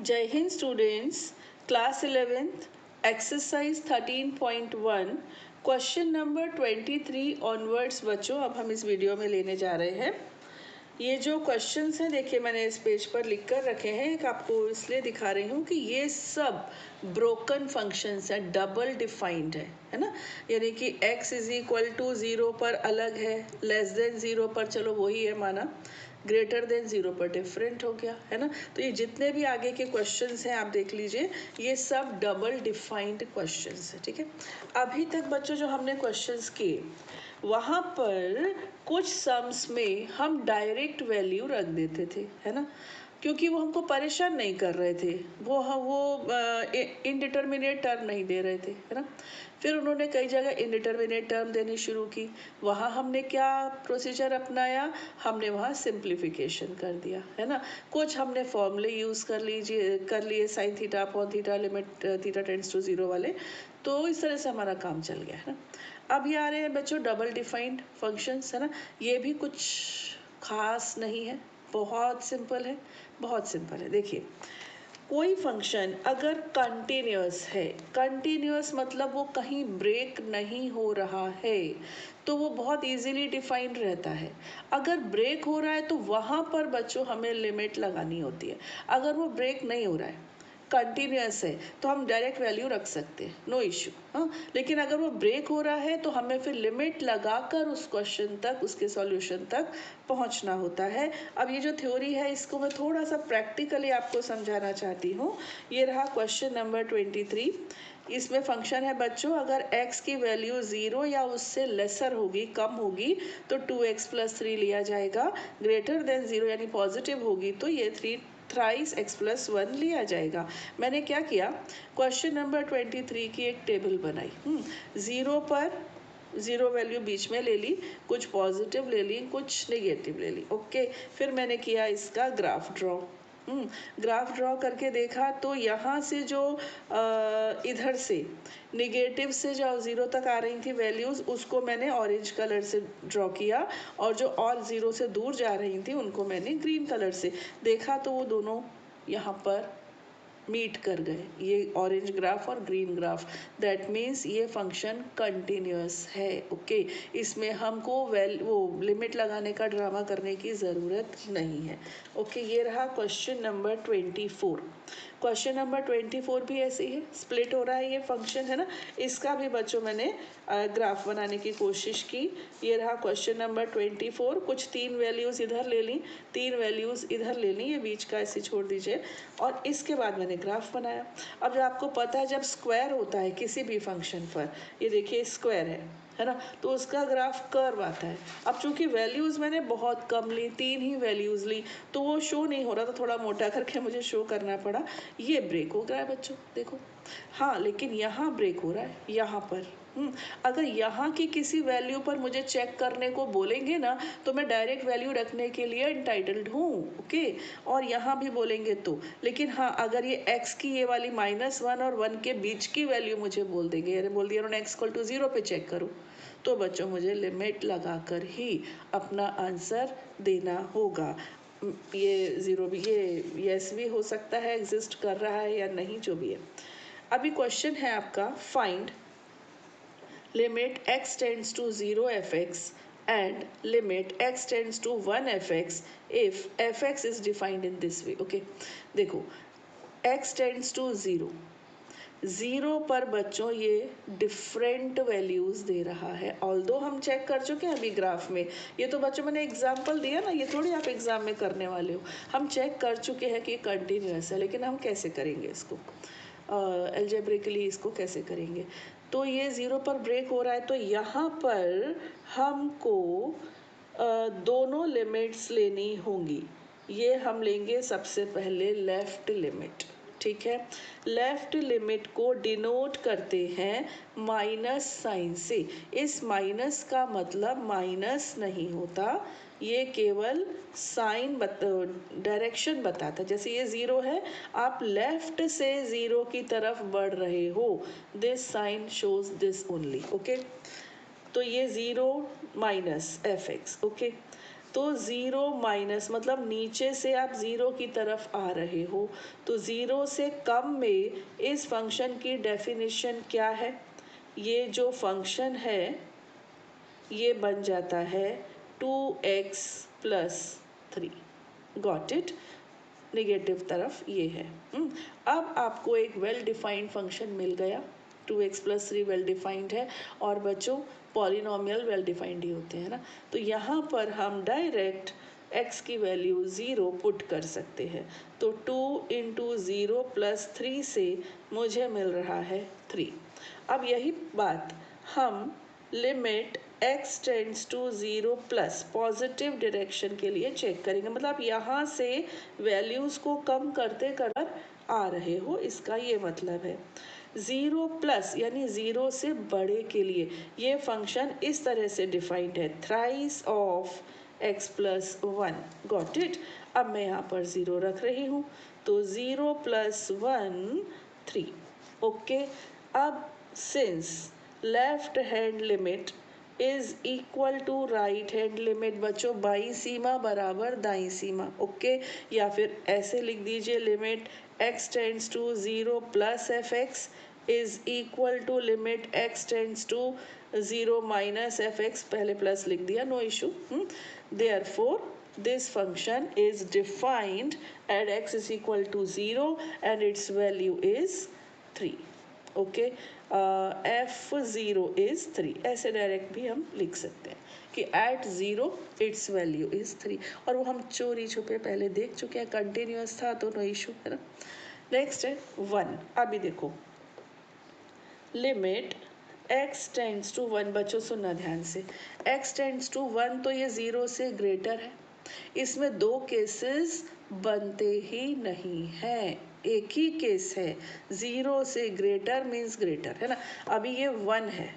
जय Hind students, class 11th exercise 13.1 question number 23 onwards बच्चों अब हम इस वीडियो में लेने जा रहे हैं। ये जो क्वेश्चंस हैं देखिए मैंने इस पेज पर लिख कर रखे हैं, एक आपको इसलिए दिखा रही हूँ कि ये सब ब्रोकन फंक्शंस हैं, डबल डिफाइंड है ना। यानी कि x इज इक्वल टू 0 पर अलग है, लेस देन 0 पर चलो वही है माना, ग्रेटर देन 0 पर डिफरेंट हो गया है ना। तो ये जितने भी आगे के क्वेश्चंस हैं आप देख लीजिए, ये सब डबल डिफाइंड क्वेश्चंस है, ठीक है। अभी तक बच्चों जो हमने क्वेश्चंस किए वहाँ पर कुछ सम्स में हम डायरेक्ट वैल्यू रख देते थे, है ना, क्योंकि वो हमको परेशान नहीं कर रहे थे, वो इनडिटर्मिनेट टर्म नहीं दे रहे थे, है ना। फिर उन्होंने कई जगह इनडिटर्मिनेट टर्म देनी शुरू की, वहाँ हमने क्या प्रोसीजर अपनाया, हमने वहाँ सिंप्लीफिकेशन कर दिया, है ना। कुछ हमने फॉर्मूले यूज़ कर लिए sine theta upon theta limit theta tends to 0 वाले। तो इस तरह से हमारा काम चल गया, है ना। अब ये आ रहे हैं बच्चों डबल डिफाइंड फंक्शंस, है ना। ये भी कुछ खास नहीं है, बहुत सिंपल है, बहुत सिंपल है। देखिए कोई फंक्शन अगर कंटिन्यूअस है, कंटिन्यूअस मतलब वो कहीं ब्रेक नहीं हो रहा है, तो वो बहुत इजीली डिफाइंड रहता है। अगर ब्रेक हो रहा है तो वहाँ पर बच्चों हमें लिमिट लगानी होती है। अगर वो ब्रेक नहीं हो रहा है, कंटिन्यूअस है, तो हम डायरेक्ट वैल्यू रख सकते हैं, नो इश्यू, हाँ। लेकिन अगर वो ब्रेक हो रहा है तो हमें फिर लिमिट लगाकर उस क्वेश्चन तक, उसके सॉल्यूशन तक पहुंचना होता है। अब ये जो थ्योरी है इसको मैं थोड़ा सा प्रैक्टिकली आपको समझाना चाहती हूँ। ये रहा क्वेश्चन नंबर 23। इसमें फंक्शन है बच्चों, अगर x की वैल्यू 0 या उससे लेसर होगी, कम होगी, तो 2x प्लस 3 लिया जाएगा। ग्रेटर देन 0 यानी पॉजिटिव होगी तो ये 3 थ्राइस x प्लस 1 लिया जाएगा। मैंने क्या किया, क्वेश्चन नंबर 23 की एक टेबल बनाई। 0 पर 0 वैल्यू बीच में ले ली, कुछ पॉजिटिव ले ली, कुछ नेगेटिव ले ली, ओके। फिर मैंने किया इसका ग्राफ ड्रॉ। ग्राफ ड्रॉ करके देखा तो यहाँ से जो इधर से निगेटिव से जो 0 तक आ रही थी वैल्यूज़, उसको मैंने ऑरेंज कलर से ड्रॉ किया, और जो और 0 से दूर जा रही थी उनको मैंने ग्रीन कलर से देखा, तो वो दोनों यहाँ पर मीट कर गए, ये ऑरेंज ग्राफ और ग्रीन ग्राफ। दैट मीन्स ये फंक्शन कंटिन्यूअस है, ओके। इसमें हमको वो लिमिट लगाने का ड्रामा करने की ज़रूरत नहीं है, ओके। ये रहा क्वेश्चन नंबर 24। क्वेश्चन नंबर 24 भी ऐसे ही है, स्प्लिट हो रहा है ये फंक्शन, है ना। इसका भी बच्चों मैंने ग्राफ बनाने की कोशिश की। ये रहा क्वेश्चन नंबर 24, कुछ 3 वैल्यूज़ इधर ले ली, 3 वैल्यूज़ इधर ले ली, ये बीच का ऐसे छोड़ दीजिए, और इसके बाद मैंने ग्राफ बनाया। अब जो आपको पता है जब स्क्वायर होता है किसी भी फंक्शन पर, ये देखिए स्क्वायर है ना, तो उसका ग्राफ कर्व आता है। अब चूंकि वैल्यूज़ मैंने बहुत कम ली, 3 ही वैल्यूज़ ली, तो वो शो नहीं हो रहा था, थोड़ा मोटा करके मुझे शो करना पड़ा। ये ब्रेक हो गया है बच्चों, देखो, हाँ, लेकिन यहाँ ब्रेक हो रहा है, यहाँ पर। अगर यहाँ की किसी वैल्यू पर मुझे चेक करने को बोलेंगे ना, तो मैं डायरेक्ट वैल्यू रखने के लिए इंटाइटल्ड हूँ, ओके। और यहाँ भी बोलेंगे तो, लेकिन हाँ, अगर ये x की ये वाली -1 और 1 के बीच की वैल्यू मुझे बोल देंगे, यानी बोल दिया उन्होंने x इक्वल टू 0 पे चेक करो, तो बच्चों मुझे लिमिट लगाकर ही अपना आंसर देना होगा। ये 0 भी, ये यस भी हो सकता है, एग्जिस्ट कर रहा है या नहीं, जो भी है। अभी क्वेश्चन है आपका, find limit x tends to 0 fx and limit x tends to 1 fx if fx is defined in this way, okay। देखो x tends to 0 पर बच्चों ये डिफरेंट वैल्यूज़ दे रहा है, ऑल्दो हम चेक कर चुके हैं अभी ग्राफ में। ये तो बच्चों मैंने एग्जाम्पल दिया ना, ये थोड़ी आप एग्जाम में करने वाले हो। हम चेक कर चुके हैं कि कंटिन्यूअस है, लेकिन हम कैसे करेंगे इसको, एल्जेब्रिकली इसको कैसे करेंगे। तो ये 0 पर ब्रेक हो रहा है, तो यहाँ पर हमको दोनों लिमिट्स लेनी होंगी। ये हम लेंगे सबसे पहले लेफ्ट लिमिट, ठीक है। लेफ्ट लिमिट को डिनोट करते हैं माइनस साइन से। इस माइनस का मतलब माइनस नहीं होता, ये केवल साइन डायरेक्शन बताता है। जैसे ये 0 है, आप लेफ्ट से 0 की तरफ बढ़ रहे हो, this sign shows this only, okay. तो ये 0 माइनस एफ एक्स, ओके। तो ज़ीरो माइनस मतलब नीचे से आप ज़ीरो की तरफ आ रहे हो, तो ज़ीरो से कम में इस फंक्शन की डेफिनेशन क्या है? ये जो फंक्शन है ये बन जाता है 2x plus 3। Got it? Negative तरफ ये है। अब आपको एक वेल डिफाइंड फंक्शन मिल गया। 2x प्लस 3 वेल डिफाइंड है, और बच्चों पॉलिनॉमियल वेल डिफाइंड ही होते हैं ना, तो यहाँ पर हम डायरेक्ट x की वैल्यू 0 पुट कर सकते हैं। तो 2 इंटू 0 प्लस 3 से मुझे मिल रहा है 3। अब यही बात हम limit x tends to 0 plus positive direction के लिए चेक करेंगे, मतलब यहाँ से वैल्यूज़ को कम करते कर आ रहे हो, इसका ये मतलब है। 0 प्लस यानी 0 से बड़े के लिए ये फंक्शन इस तरह से डिफाइंड है, thrice of x plus 1। Got it? अब मैं यहाँ पर 0 रख रही हूँ, तो 0 प्लस 1 3। ओके, अब since left hand limit is equal to right hand limit, बच्चों बाई सीमा बराबर दाई सीमा। ओके, या फिर ऐसे लिख दीजिए, limit x tends to 0 plus f x is equal to limit x tends to 0 minus f x, पहले प्लस लिख दिया, no issue. Therefore this function is defined at x is equal to 0 and its value is 3। Okay, f0 is 3, ऐसे direct भी हम लिख सकते हैं कि at 0 its value is 3, और वो हम चोरी छुपे पहले देख चुके हैं, कंटिन्यूअस था तो नो इशू है ना। नेक्स्ट है 1। अभी देखो लिमिट x टेंड्स टू 1, बच्चों सुनना ध्यान से, x टेंड्स टू 1 तो ये 0 से ग्रेटर है, इसमें दो केसेस बनते ही नहीं हैं, एक ही केस है, 0 से ग्रेटर मीन्स ग्रेटर, है ना। अभी ये 1 है,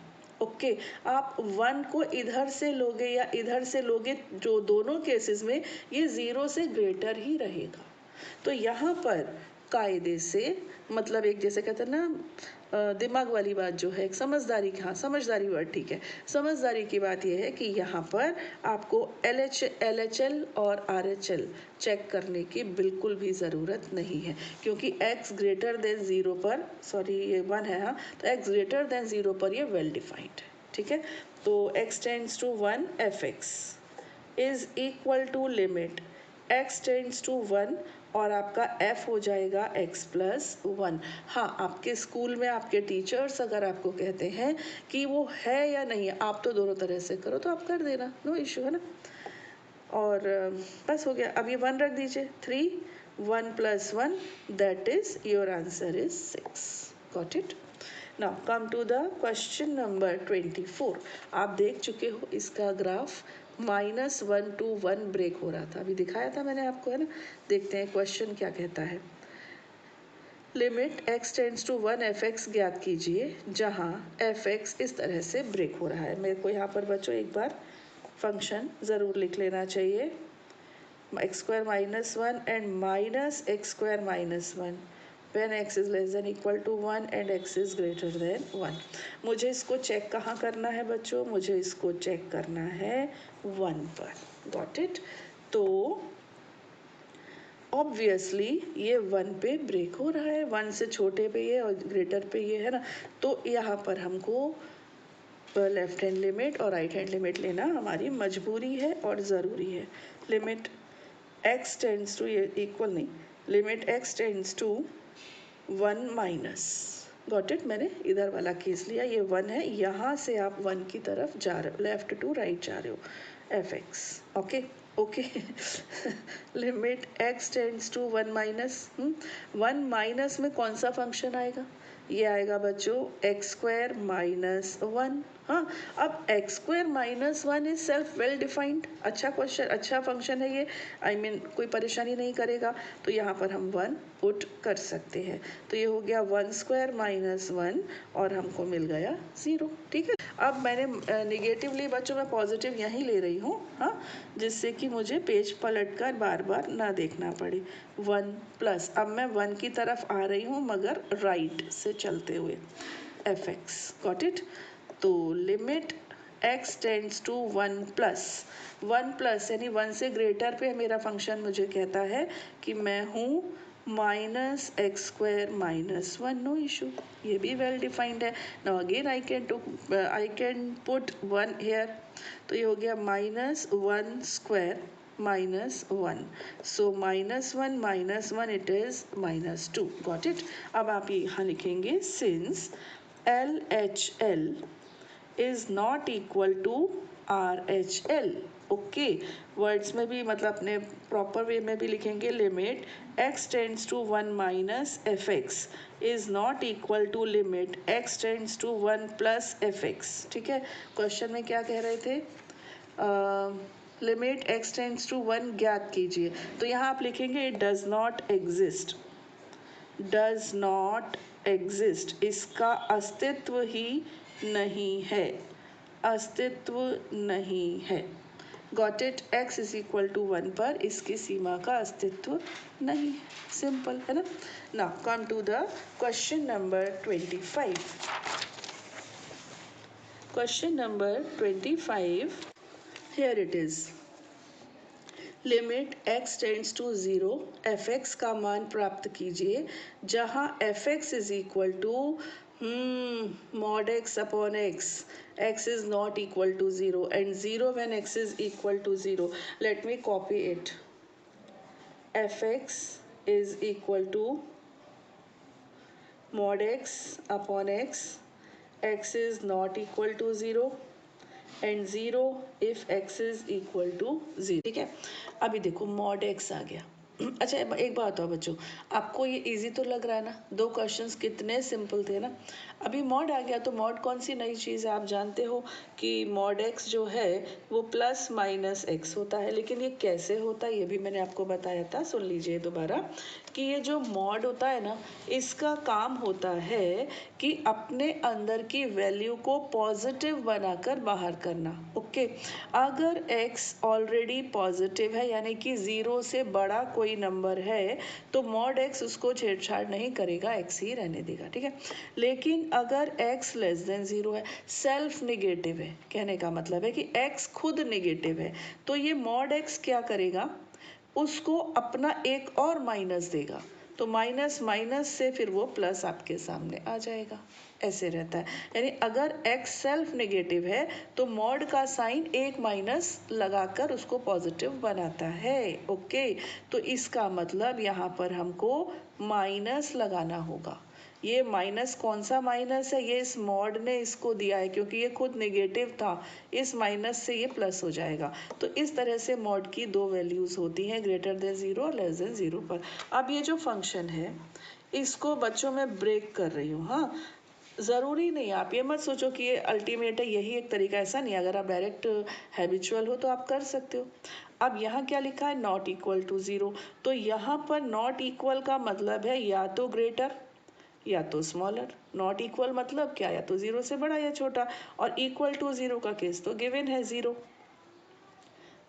ओके, आप 1 को इधर से लोगे या इधर से लोगे, जो दोनों केसेस में ये 0 से ग्रेटर ही रहेगा। तो यहाँ पर कायदे से, मतलब एक जैसे कहते हैं ना दिमाग वाली बात जो है, समझदारी, हाँ समझदारी वर्ड ठीक है, समझदारी की बात यह है कि यहाँ पर आपको LHL और RHL चेक करने की बिल्कुल भी ज़रूरत नहीं है, क्योंकि x ग्रेटर देन 0 पर, सॉरी ये 1 है, हाँ, तो x ग्रेटर देन 0 पर ये वेल डिफाइंड है, ठीक है। तो x tends to 1 fx is equal to limit x tends to 1 और आपका f हो जाएगा x प्लस 1। हाँ, आपके स्कूल में आपके टीचर्स अगर आपको कहते हैं कि वो है या नहीं है, आप तो दोनों तरह से करो तो आप कर देना, नो इशू, है ना। और बस हो गया, अब ये 1 रख दीजिए, 3 1 plus 1 that is your answer is 6। Got it? Now come to the question number 24। आप देख चुके हो इसका ग्राफ -1 to 1 ब्रेक हो रहा था, अभी दिखाया था मैंने आपको, है ना। देखते हैं क्वेश्चन क्या कहता है। Limit x tends to 1 fx ज्ञात कीजिए जहां fx इस तरह से ब्रेक हो रहा है। मेरे को यहाँ पर बच्चों एक बार फंक्शन ज़रूर लिख लेना चाहिए, x² - 1 and minus x² - 1 when x is less than equal to 1 and x is greater than 1। मुझे इसको चेक कहाँ करना है बच्चों? मुझे इसको चेक करना है 1 पर। Got it? तो ऑब्वियसली ये 1 पे ब्रेक हो रहा है, 1 से छोटे पे ये और ग्रेटर पे ये, है ना। तो यहाँ पर हमको लेफ्ट हैंड लिमिट और राइट हैंड लिमिट लेना हमारी मजबूरी है और ज़रूरी है। लिमिट x टेंड्स टू, ये इक्वल नहीं, limit x tends to 1 minus, got it, मैंने इधर वाला केस लिया, ये 1 है, यहाँ से आप 1 की तरफ जा रहे हो, लेफ्ट टू राइट जा रहे हो, fx। Okay okay, limit x tends to 1 minus, 1 minus में कौन सा फंक्शन आएगा? ये आएगा बच्चों x² - 1। हाँ, अब x² - 1 is self well defined, अच्छा क्वेश्चन, अच्छा फंक्शन है ये, आई मीन कोई परेशानी नहीं करेगा, तो यहाँ पर हम 1 पुट कर सकते हैं। तो ये हो गया 1² - 1 और हमको मिल गया 0, ठीक है। अब मैंने निगेटिवली बच्चों मैं पॉजिटिव यहीं ले रही हूँ, हाँ, जिससे कि मुझे पेज पलट कर बार बार ना देखना पड़े। 1 प्लस, अब मैं 1 की तरफ आ रही हूँ मगर राइट से चलते हुए, fx। Got it? तो limit x tends to 1 plus यानी 1 से ग्रेटर पे मेरा फंक्शन मुझे कहता है कि मैं हूँ -x²-1, नो इशू, ये भी वेल डिफाइंड है. Now again I can put 1 here, तो ये हो गया -1² so -1 it is -2. Got it. अब आप यहाँ लिखेंगे since LHL is not equal to RHL. Okay, words में भी मतलब अपने प्रॉपर वे में भी लिखेंगे. Limit x tends to 1 minus fx is not equal to limit x tends to 1 plus fx. ठीक है, क्वेश्चन में क्या कह रहे थे, लिमिट x टेंड्स टू 1 ज्ञात कीजिए. तो यहाँ आप लिखेंगे it does not exist. Does not exist, इसका अस्तित्व ही नहीं है, अस्तित्व नहीं है. Got it. x is equal to 1 पर इसकी सीमा का अस्तित्व नहीं है. सिंपल है ना. Now come to the question number 25. Question number 25, here it is. Limit x tends to 0 fx का मान प्राप्त कीजिए जहाँ fx is equal to mod x upon x. X is not equal to 0 and 0 when x is equal to 0. Let me copy it. fx is equal to mod x upon x. X is not equal to 0 and 0 if x is equal to 0. ठीक है, अभी देखो mod x आ गया. अच्छा एक बात बताओ बच्चों, आपको ये इजी तो लग रहा है ना, दो क्वेश्चंस कितने सिंपल थे ना. अभी मॉड आ गया तो मॉड कौन सी नई चीज़ है, आप जानते हो कि मॉड एक्स जो है वो प्लस माइनस एक्स होता है. लेकिन ये कैसे होता है ये भी मैंने आपको बताया था, सुन लीजिए दोबारा कि ये जो मॉड होता है ना, इसका काम होता है कि अपने अंदर की वैल्यू को पॉजिटिव बनाकर बाहर करना. ओके, अगर x ऑलरेडी पॉजिटिव है यानी कि 0 से बड़ा कोई नंबर है तो मॉड x उसको छेड़छाड़ नहीं करेगा, x ही रहने देगा. ठीक है, लेकिन अगर x लेस देन 0 है, सेल्फ निगेटिव है, कहने का मतलब है कि x खुद निगेटिव है, तो ये मॉड x क्या करेगा, उसको अपना एक और माइनस देगा. तो माइनस माइनस से फिर वो प्लस आपके सामने आ जाएगा. ऐसे रहता है. यानी अगर x सेल्फ नेगेटिव है तो मॉड का साइन एक माइनस लगाकर उसको पॉजिटिव बनाता है. ओके, तो इसका मतलब यहाँ पर हमको माइनस लगाना होगा. ये माइनस कौन सा माइनस है, ये इस मॉड ने इसको दिया है क्योंकि ये खुद नेगेटिव था, इस माइनस से ये प्लस हो जाएगा. तो इस तरह से मॉड की दो वैल्यूज होती हैं, ग्रेटर देन 0 और लेस देन 0 पर. अब ये जो फंक्शन है इसको बच्चों में ब्रेक कर रही हूँ. हाँ, ज़रूरी नहीं, आप ये मत सोचो कि ये अल्टीमेट है, यही एक तरीका, ऐसा नहीं. अगर आप डायरेक्ट हैबिचुअल हो तो आप कर सकते हो. अब यहाँ क्या लिखा है, नॉट इक्वल टू 0. तो यहाँ पर नॉट इक्वल का मतलब है या तो ग्रेटर या तो स्मॉलर. नॉट इक्वल मतलब क्या, या तो 0 से बड़ा या छोटा, और इक्वल टू 0 का केस तो गिवन है 0.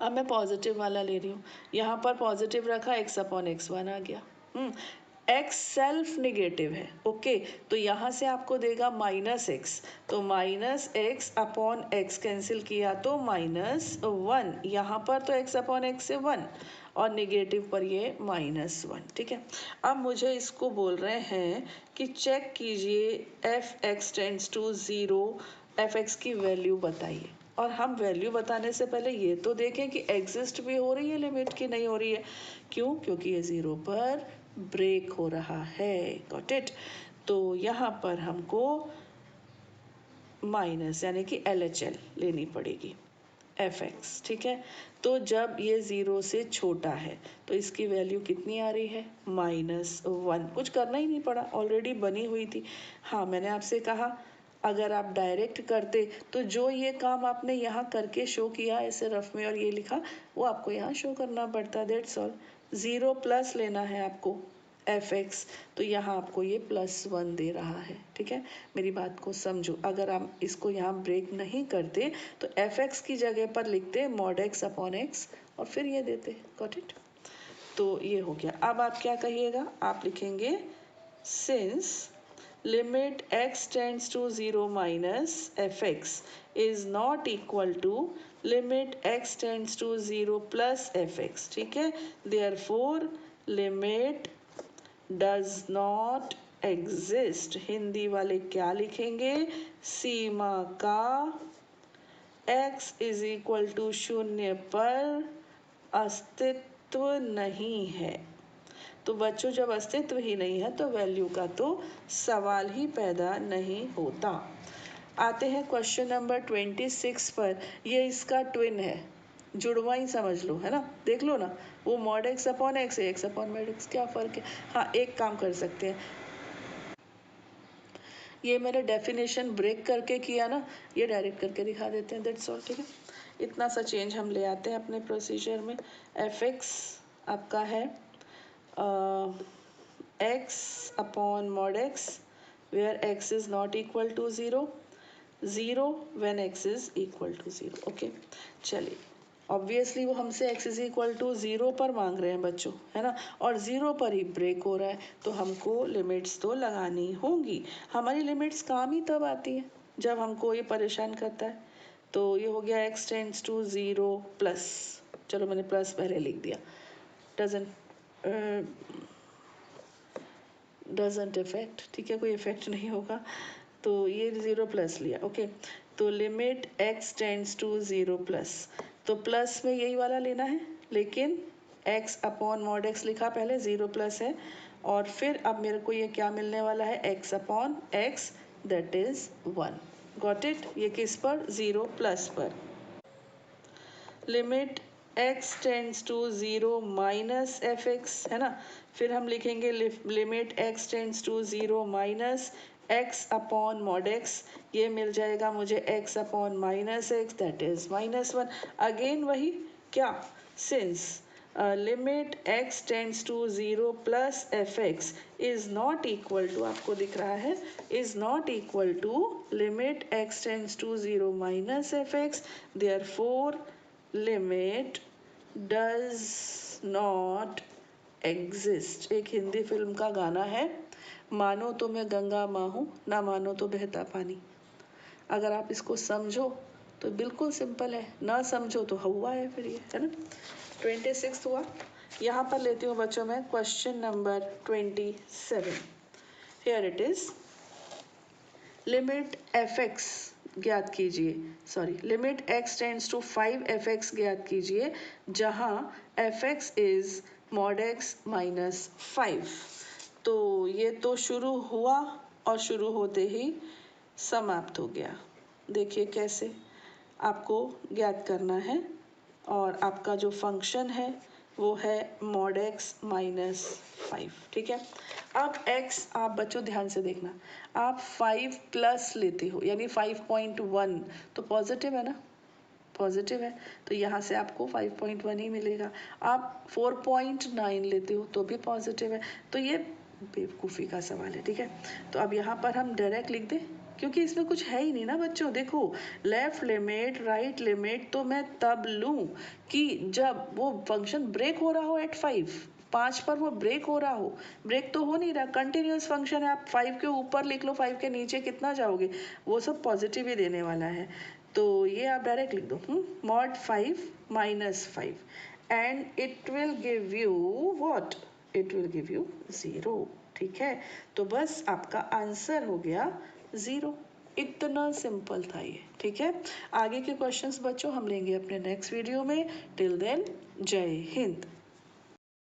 अब मैं पॉजिटिव वाला ले रही हूँ, यहाँ पर पॉजिटिव रखा, x अपॉन x1 आ गया. x सेल्फ निगेटिव है. ओके, तो यहाँ से आपको देगा माइनस एक्स, तो minus x upon x cancel किया तो -1. यहाँ पर तो x अपॉन एक्स से 1 और निगेटिव पर ये -1. ठीक है, अब मुझे इसको बोल रहे हैं कि चेक कीजिए f(x) टेंड्स टू 0, f(x) की वैल्यू बताइए. और हम वैल्यू बताने से पहले ये तो देखें कि एग्जिस्ट भी हो रही है लिमिट की नहीं हो रही है. क्यों, क्योंकि ये 0 पर ब्रेक हो रहा है. Got it. तो यहाँ पर हमको माइनस यानी कि LHL लेनी पड़ेगी fx. ठीक है, तो जब ये 0 से छोटा है तो इसकी वैल्यू कितनी आ रही है, -1. कुछ करना ही नहीं पड़ा, ऑलरेडी बनी हुई थी. हाँ, मैंने आपसे कहा अगर आप डायरेक्ट करते तो जो ये काम आपने यहाँ करके शो किया ऐसे रफ में और ये लिखा, वो आपको यहाँ शो करना पड़ता. That's all. 0 प्लस लेना है आपको fx, तो यहाँ आपको ये +1 दे रहा है. ठीक है, मेरी बात को समझो. अगर आप इसको यहाँ ब्रेक नहीं करते तो fx की जगह पर लिखते mod x अपॉन x और फिर ये देते. Got it. तो ये हो गया. अब आप क्या कहिएगा, आप लिखेंगे since limit x tends to 0 minus fx is not equal to limit x tends to 0 plus fx, ठीक है। Therefore limit does not exist. Hindi वाले क्या लिखेंगे? सीमा का x इज इक्वल टू 0 पर अस्तित्व नहीं है। तो बच्चों जब अस्तित्व ही नहीं है तो वैल्यू का तो सवाल ही पैदा नहीं होता। आते हैं क्वेश्चन नंबर 26 पर। ये इसका ट्विन है, जुड़वा ही समझ लो, है ना। देख लो ना, वो मॉड एक्स अपॉन एक्स है, एक्स अपॉन मॉड एक्स, क्या फ़र्क है। हाँ, एक काम कर सकते हैं, ये मैंने डेफिनेशन ब्रेक करके किया ना, ये डायरेक्ट करके दिखा देते हैं, दैट्स ऑल, ठीक है। इतना सा चेंज हम ले आते हैं अपने प्रोसीजर में। एफ एक्स आपका है x upon mod x where x is not equal to zero, zero when x is equal to zero, okay. चलिए, ऑब्वियसली वो हमसे x इज इक्वल टू 0 पर मांग रहे हैं बच्चों, है ना, और 0 पर ही ब्रेक हो रहा है, तो हमको लिमिट्स तो लगानी होंगी। हमारी लिमिट्स काम ही तब आती है जब हमको ये परेशान करता है। तो ये हो गया x टेंड्स टू 0 प्लस, चलो मैंने प्लस पहले लिख दिया, डजेंट इफेक्ट, ठीक है, कोई इफेक्ट नहीं होगा। तो ये 0 प्लस लिया, ओके। तो limit x tends to 0 plus, तो प्लस में यही वाला लेना है, लेकिन x अपॉन मॉड x लिखा पहले, 0 प्लस है, और फिर अब मेरे को ये क्या मिलने वाला है, x upon x that is 1। Got it. ये किस पर? 0 प्लस पर। Limit x tends to 0 minus f x, है ना। फिर हम लिखेंगे limit x tends to 0 minus x upon mod x, ये मिल जाएगा मुझे x upon minus x that is -1। Again वही, क्या, since limit x tends to 0 plus f x is not equal to, आपको दिख रहा है, is not equal to limit x tends to 0 minus f x, therefore limit does not exist. एक Hindi film का गाना है, मानो तो मैं गंगा माँ हूँ, ना मानो तो बहता पानी। अगर आप इसको समझो तो बिल्कुल सिंपल है, ना समझो तो हवा है फिर ये, है ना। 26 हुआ। यहाँ पर लेती हूँ बच्चों में question number 27। Here it is, limit f x ज्ञात कीजिए, sorry, limit x tends to 5f(x) ज्ञात कीजिए जहाँ f(x) is mod x minus 5। तो ये तो शुरू हुआ और शुरू होते ही समाप्त हो गया। देखिए कैसे आपको ज्ञात करना है, और आपका जो फंक्शन है वो है मॉड x माइनस 5, ठीक है। अब x, आप बच्चों ध्यान से देखना, आप 5 प्लस लेते हो यानी 5.1, तो पॉजिटिव है ना, पॉजिटिव है, तो यहाँ से आपको 5.1 ही मिलेगा। आप 4.9 लेते हो तो भी पॉजिटिव है, तो ये बेवकूफ़ी का सवाल है, ठीक है। तो अब यहाँ पर हम डायरेक्ट लिख दें, क्योंकि इसमें कुछ है ही नहीं ना बच्चों। देखो, लेफ्ट लिमिट राइट लिमिट तो मैं तब लूँ कि जब वो फंक्शन ब्रेक हो रहा हो एट 5 पर, वो ब्रेक हो रहा हो। ब्रेक तो हो नहीं रहा, कंटिन्यूस फंक्शन है। आप 5 के ऊपर लिख लो, 5 के नीचे कितना जाओगे, वो सब पॉजिटिव ही देने वाला है। तो ये आप डायरेक्ट लिख दो, mod 5 minus 5, and it will give you what, it will give you 0, ठीक है। तो बस आपका आंसर हो गया 0। इतना सिंपल था ये, ठीक है। आगे के क्वेश्चंस बच्चों हम लेंगे अपने नेक्स्ट वीडियो में। टिल देन, जय हिंद।